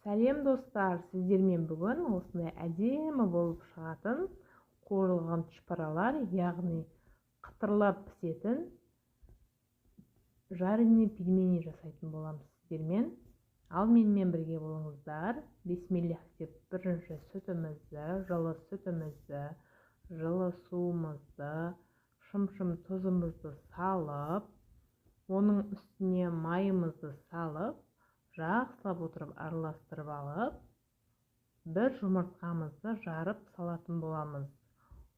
Сәлем достар, сіздермен бүгін осындай әдемі болып шығатын қуырылған тұшпаралар, яғни қытырлап пісетін жареный пельмени жасайтын боламыз сіздермен. Ал менімен бірге болыңыздар. Бисмиллах деп бірінші сүтімізді, жылы сүтімізді, жылы суымызды, шым-шым тұзымызды салып, оның үстіне майымызды салып, жақсылап отырып араластырып алып, бір жұмыртқамызды жарып салатын боламыз.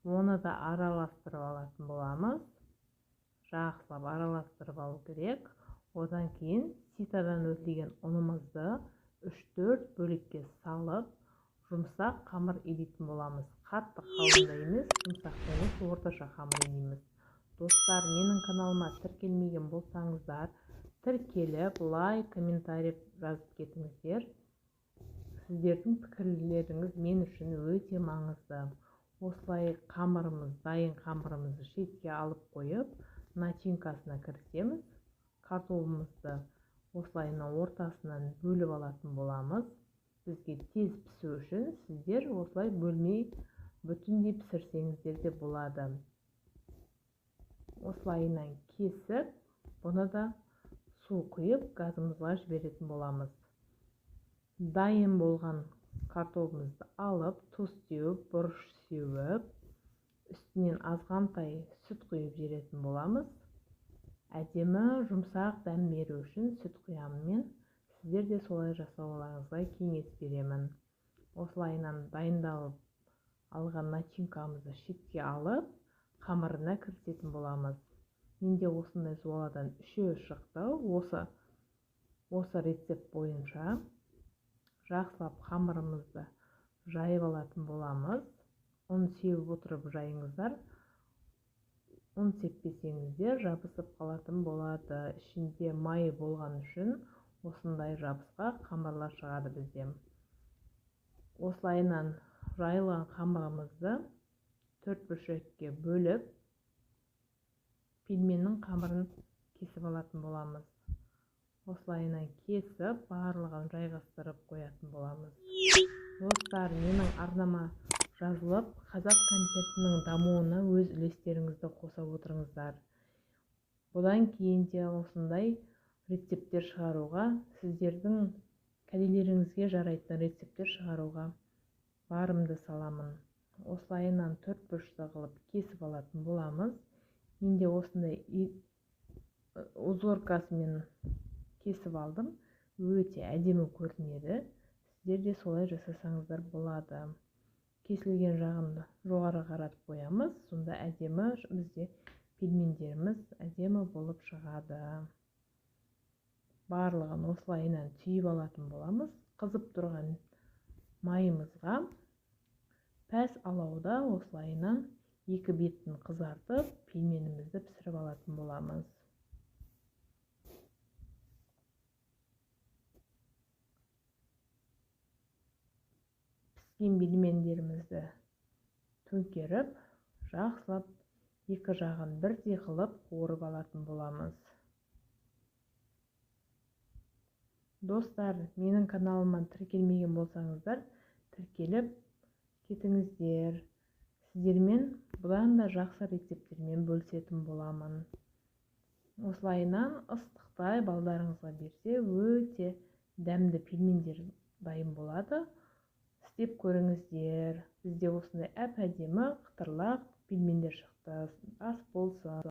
Оны да араластырып алатын боламыз. Жақсылап араластырып алу керек. Одан кейін ситадан өрілген ұнымызды 3-4 бөлікке салып, жұмсақ қамыр илейтін боламыз. Қатты қалың емес, жұмсақ емес, орташа қамыр илейміз. Достар, менің каналыма тіркелмеген болсаңыздар, тіркеліп, лайк, комментарий жазып кетіңіздер. Сіздердің пікірлеріңіз мен үшін өте маңызды. Осылай қамырымыз, дайын қамырымызды шетке алып қойып, начинкасына кірісеміз. Картоплымызды осылайына ортасынан бөліп алатын боламыз. Бізге тез пісу үшін сіздер осылай бөлмей бүтіндей пісірсеңіздер де болады. Осылайынан кесіп, бұны да су құйып газымызға жіберетін боламыз. Дайын болған картоплымызды алып, тұз сеуіп, бұрыш сеуіп, үстінен азғантай сүт құйып жіберетін боламыз. Әдемі жұмсақ дәм беру үшін сүт құямын мен. Сіздер де солай жасауларыңызға кеңес беремін. Осылайынан дайындалып алған начинкамызды шетке алып, қамырына кірісетін боламыз. Менде осындай зуаладан 3-і шықты. Осы рецепт бойынша жақсылап қамырымызды жайып алатын боламыз. Ұн сеуіп отырып жайыңыздар. Ұн сеппесеңіздер жабысып қалатын болады. Ішінде майы болған үшін осындай жабысқақ қамырлар шығады бізде. Осылайынан жайылған қамырымызды 4 бөлшекке бөліп, пельменнің қамырын кесіп алатын боламыз. Осылайынан кесіп, барлығын жайғастырып қоятын боламыз. Достар, менің арнама жазылып, қазақ контентінің дамуына өз үлестеріңізді қоса отырыңыздар. Бұдан кейін де осындай рецепттер шығаруға, сіздердің кәделеріңізге жарайтын рецепттер шығаруға барымды саламын. Осылайынан 4 бұрышты қылып кесіп алатын боламыз. Менде осындай узоркасымен кесіп алдым. Өте әдемі көрінеді. Сіздер де солай жасасаңыздар болады. Кесілген жағын жоғары қаратып қоямыз. Сонда әдемі бізде пельмендеріміз әдемі болып шығады. Барлығын осылайынан түйіп алатын боламыз. Қызып тұрған майымызға пәс алауда осылайынан екі бетін қызартып, пельменімізді пісіріп алатын боламыз. Піскен пельмендерімізді төңкеріп, жақсылап екі жағын бірдей қылып қуырып алатын боламыз. Достар, менің каналыма тіркелмеген болсаңыздар, тіркеліп кетіңіздер. Сіздермен бұдан да жақсы рецепттермен бөлісетін боламын. Осылайынан ыстықтай балдарыңызға берсе, өте дәмді пельмендер дайын болады. Істеп көріңіздер. Бізде осындай әп-әдемі қытырлақ пельмендер шықты. Ас болсын.